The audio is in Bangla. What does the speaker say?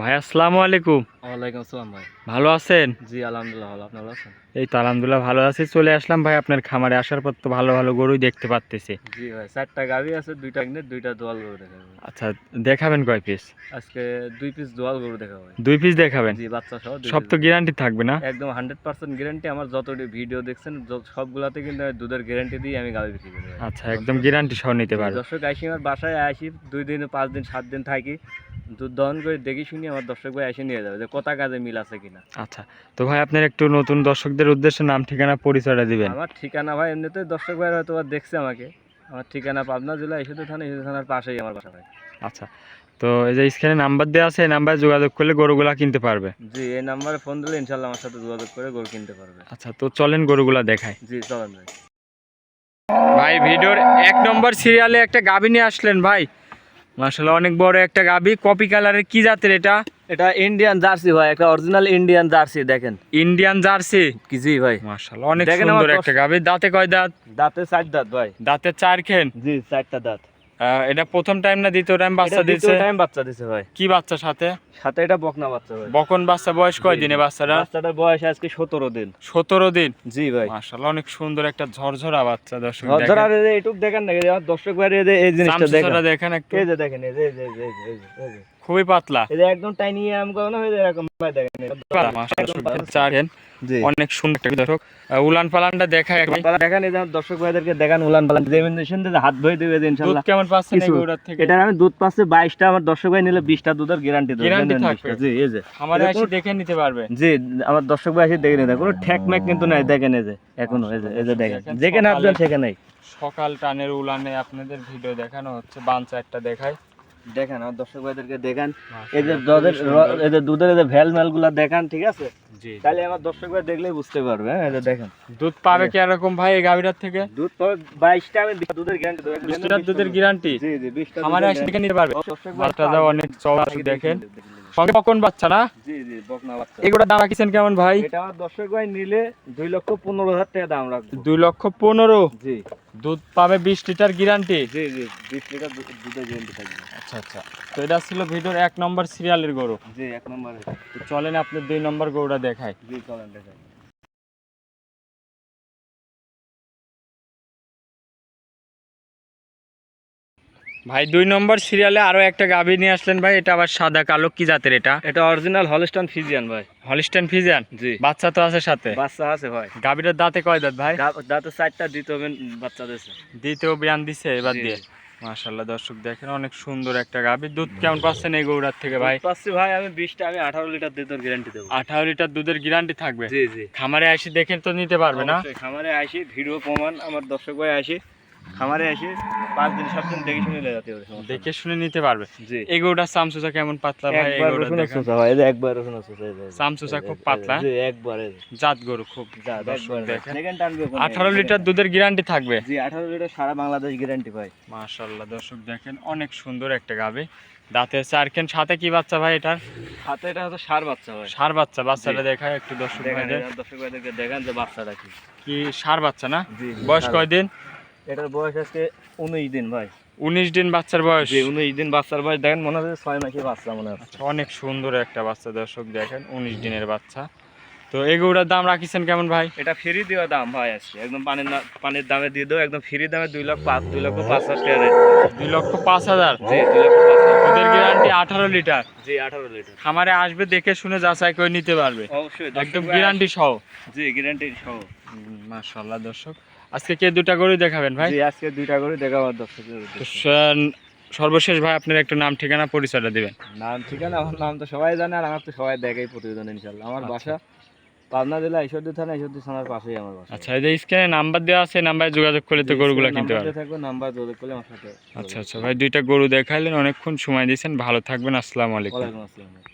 ভাই আসসালামু আলাইকুম। ওয়ালাইকুম আসসালাম ভাই। ভালো আছেন? জি আলহামদুলিল্লাহ ভালো, আপনি ভালো আছেন? এই তো আলহামদুলিল্লাহ ভালো আছি। চলে আসলাম ভাই আপনার খামারে, আসার পর তো ভালো ভালো গরুই দেখতে পাচ্তেছি। জি ভাই, 4টা গাভী আছে, 2টা প্রেগনেন্ট, 2টা দোয়াল গরু দেখাবো। আচ্ছা, দেখাবেন কয় পিস? আজকে 2 পিস দোয়াল গরু দেখাবো ভাই। 2 পিস দেখাবেন? জি, বাচ্চা সহ 2 সব পিস তো দেখাবো। গ্যারান্টি থাকবে না? একদম 100% গ্যারান্টি। আমার যতটি ভিডিও দেখছেন সবগুলাতে কিন্তু আমি দুধের গ্যারান্টি দিয়ে আমি গাভী বিক্রি করি ভাই। আচ্ছা, একদম গ্যারান্টি সহ নিতে পারবে। দর্শক আইসি আমার বাসায় আসি 2 দিন 5 দিন 7 দিন থাকি, দুধ দহন করে দেখি শুনি আমার দর্শক ভাই এসে নিয়ে যাবে যে কোথা কাজে মিল আছে কিনা। আচ্ছা, তো ভাই আপনার একটু নতুন দর্শকদের উদ্দেশ্যে নাম ঠিকানা পরিচয়টা দিবেন। আমার ঠিকানা ভাই এমনিতে দর্শক ভাই হয়তো দেখছে আমাকে। আমার ঠিকানা পাবনা জেলা ঈশ্বরদী থানা, ঈশ্বরদী থানার পাশেই আমার বাসা ভাই। আচ্ছা, তো এই যে স্ক্রিনে নাম্বার দেওয়া আছে, এই নাম্বারে যোগাযোগ করলে গরুগুলা কিনতে পারবে। জি, এই নাম্বারে ফোন দিলে ইনশাল্লাহ আমার সাথে যোগাযোগ করে গরু কিনতে পারবে। আচ্ছা, তো চলেন গরুগুলা দেখাই। জি চলেন ভাই। ভাই ভিডিওর 1 নম্বর সিরিয়ালে একটা গাভী নিয়ে আসলেন ভাই। মাশাআল্লাহ, অনেক বড় একটা গাভী, কপি কালারের। কি জাতের এটা? এটা ইন্ডিয়ান জার্সি ভাই, একটা অরিজিনাল ইন্ডিয়ান জার্সি। দেখেন ইন্ডিয়ান জার্সি। কি জি ভাই, মাশাআল্লাহ, অনেক দেখেন সুন্দর আমার একটা গাভী। দাঁতে কয় দাঁত? দাঁতে 4 দাঁত ভাই। দাঁতে 4 খেন। জি 4টা দাঁত। এটা প্রথম টাইম না দ্বিতীয় টাইম বাচ্চা দিচ্ছে? দ্বিতীয় টাইম বাচ্চা দিছে ভাই। কি বাচ্চা সাথে? সাথে এটা বকনা বাচ্চা ভাই। বকন বাচ্চা। বয়স কয় দিনে বাচ্চাটা? বাচ্চাটার বয়স আজকে 17 দিন। 17 দিন। জি ভাই, মাশাআল্লাহ, অনেক সুন্দর একটা ঝরঝরা বাচ্চা। দর্শক ঝরঝরা এইটুক দেখেন না, আমার দর্শক ভাই এই জিনিসটা চামচুটা দেখেন একটু। এই যে দেখেন, এই যে এই যে এই যে এই যে খুবই পাতলা। এই যে একদম টাইনি আম কোন হয়ে যায় এরকম ভাই। দেখেন মাশাআল্লাহ, 4 খেন। জি অনেক সুন্দর একটা দর্শক। উলান পালানটা দেখায় একবার। দেখেন, এই যে দর্শক ভাইদেরকে দেখান উলান পালান যেমন হাত ধুয়ে দিবে দুধ ইনশাআল্লাহ। কেমন পাচ্ছেন এই গরুটার থেকে? এটা আমি দুধ পাচ্ছে 22টা, আমার দর্শক ভাই নিলে 20টা দুধের গ্যারান্টি দেব। গ্যারান্টি থাকবে? জি এই যে আমারে এসে দেখে নিতে পারবে। জি, আমার দর্শক ভাই এসে দেখে নিতে, কোনো ঠ্যাক ম্যাক কিন্তু নাই। দেখেন এই যে এখনো এই যে দেখেন, যেখানে আপনার সেখানেই সকাল টানের উলানে আপনাদের ভিডিও দেখানো হচ্ছে। বাঞ্চা একটা দেখায়, দেখেন আমার দর্শক ভাইদেরকে দেখান। এই যে দুধের এই যে ভ্যাল ম্যালগুলা দেখান, ঠিক আছে? জি, তাহলে আমার দর্শক ভাই দেখলেই বুঝতে পারবে। হ্যাঁ, এই যে দেখেন দুধ পাবে কি এরকম ভাই এই গাভীটার থেকে? দুধ পাবে 22টা, আমি দুধের গ্যারান্টি দেব। 20 লিটার দুধের গ্যারান্টি। জি জি 20টা আমারে এসে দেখে নিতে পারবে। দর্শক ভাই বাচ্চাটা অনেক চওড়া, দেখেন। সঙ্গে কখন বাচ্চা না? জি জি বকনা বাচ্চা। এগুলোর দাম রাখিছেন কেমন ভাই? এটা আমার দর্শক ভাই নিলে 2,15,000 টাকা দাম রাখবো। 2,15,000। জি দুধ পাবে 20 লিটার গ্যারান্টি। জি জি 20 লিটার দুধের গ্যারান্টি থাকবে। আচ্ছা আচ্ছা, তো এটা ছিল ভিডিওর 1 নম্বর সিরিয়ালের গরু। জি 1 নম্বরে। তো চলেন আপনি 2 নম্বর গরুটা দেখাই। জি চলেন দেখাই। ভাই 2 নম্বর সিরিয়ালে আরো একটা গাভী নিয়ে আসলেন ভাই। এটা আবার সাদা কালো। কি জাতের এটা? এটা অরিজিনাল হলস্টাইন ফ্রিজিয়ান ভাই। Holstein Friesian. জি বাচ্চা তো আছে সাথে? বাচ্চা আছে ভাই। গাভীটার দাঁতে কয় দাঁত ভাই? দাঁতে 4টা দিতে হবে, বাচ্চা দিয়েছে। দ্বিতীয় বিয়ান দিছে এবার জি, দিয়ে। জি। মাশাআল্লাহ, দর্শক দেখেন অনেক সুন্দর একটা গাভী। দুধ কেমন পাচ্ছেন এই গরুটার থেকে ভাই? পাচ্ছি ভাই আমি 20টা, আমি 18 লিটার দুধের গ্যারান্টি দেবো। 18 লিটার দুধের গ্যারান্টি থাকবে? জি জি খামারে এসে দেখেন তো নিতে পারবে না? অবশ্যই। খামারে আসি, ভিডিও প্রমাণ আমার দর্শক ভাই আসি, খামারে আসি 5 দিন 7 দিন দেখে শুনে যেতে হবে। দেখে শুনে নিতে পারবে। জি এই গরুটার চামচুচা কেমন পাতলা ভাই? এই একবার গরুটা রসুন দেখেন, সুসা ভাই, এই যে একবার রসুন সুসা, এই যে চামচুচা খুব পাতলা। জি একবার এই যে জাত গরু খুব। দর্শক একবার দেখেন দেখেন টানবে কোন। 18 লিটার দুধের গ্যারান্টি থাকবে? জি 18 লিটার সারা বাংলাদেশ গ্যারান্টি ভাই। মাশাআল্লাহ, দর্শক দেখেন অনেক সুন্দর একটা গাভী। দাঁতে 4 খেন। সাথে কি বাচ্চা ভাই এটার? হাতে এটা হচ্ছে সার বাচ্চা ভাই। ষাঁড় বাচ্চা। বাচ্চাটা দেখায় একটু দর্শক দেখেন ভাইদের। দর্শক ভাইদেরকে দেখান যে বাচ্চাটা কি। কি ষাঁড় বাচ্চা না? জি বয়স কয় দিন? এটার বয়স আজকে 19 দিন ভাই। 19 দিন বাচ্চার বয়স? জি 19 দিন বাচ্চার বয়স। দেখেন মনে হচ্ছে 6 মাসের বাচ্চা মনে হচ্ছে। আচ্ছা, অনেক সুন্দর একটা বাচ্চা। দর্শক দেখেন 19 দিনের বাচ্চা। তো এই গরুটার দাম রাখিছেন কেমন ভাই? এটা ফ্রি দেওয়া দাম ভাই আজকে, একদম পানির দামে দিয়ে দেবো, একদম ফ্রি দামে 2,05,000 টাকা রেট। 2,05,000। জি 2,05,000। দুধের গ্যারান্টি 18 লিটার। জি 18 লিটার। খামারে আসবে দেখে শুনে যাচাই করে নিতে পারবে অবশ্যই একদম গ্যারান্টি সহ। জি গ্যারান্টি সহ। মাশাআল্লাহ, দর্শক আজকে কে দুটা গরু দেখাবেন ভাই? জি আজকে 2টা করে দেখাবো দর্শকদের তো উদ্দেশ্যে। সর্বশেষ ভাই আপনার একটু নাম ঠিকানা পরিচয়টা দিবেন। নাম ঠিকানা, আমার নাম তো সবাই জানে, আর আমার তো সবাই দেখেই প্রতিবেদন ইনশাআল্লাহ। আমার আচ্ছা। বাসা পাবনা জেলা ঈশ্বরদী থানা, ঈশ্বরদী থানার পাশেই আমার বাসা। আচ্ছা, এই যে স্ক্রিনে নাম্বার দেওয়া আছে, নাম্বারে যোগাযোগ করলে তো গরুগুলো কিনতে পারবে। থাকবে নাম্বার যোগাযোগ করলে আমার সাথে। আচ্ছা আচ্ছা ভাই, 2টা গরু দেখাইলেন, অনেকক্ষণ সময় দিয়েছেন। ভালো থাকবেন, আসসালামু আলাইকুম। ওয়ালাইকুম আসসালাম।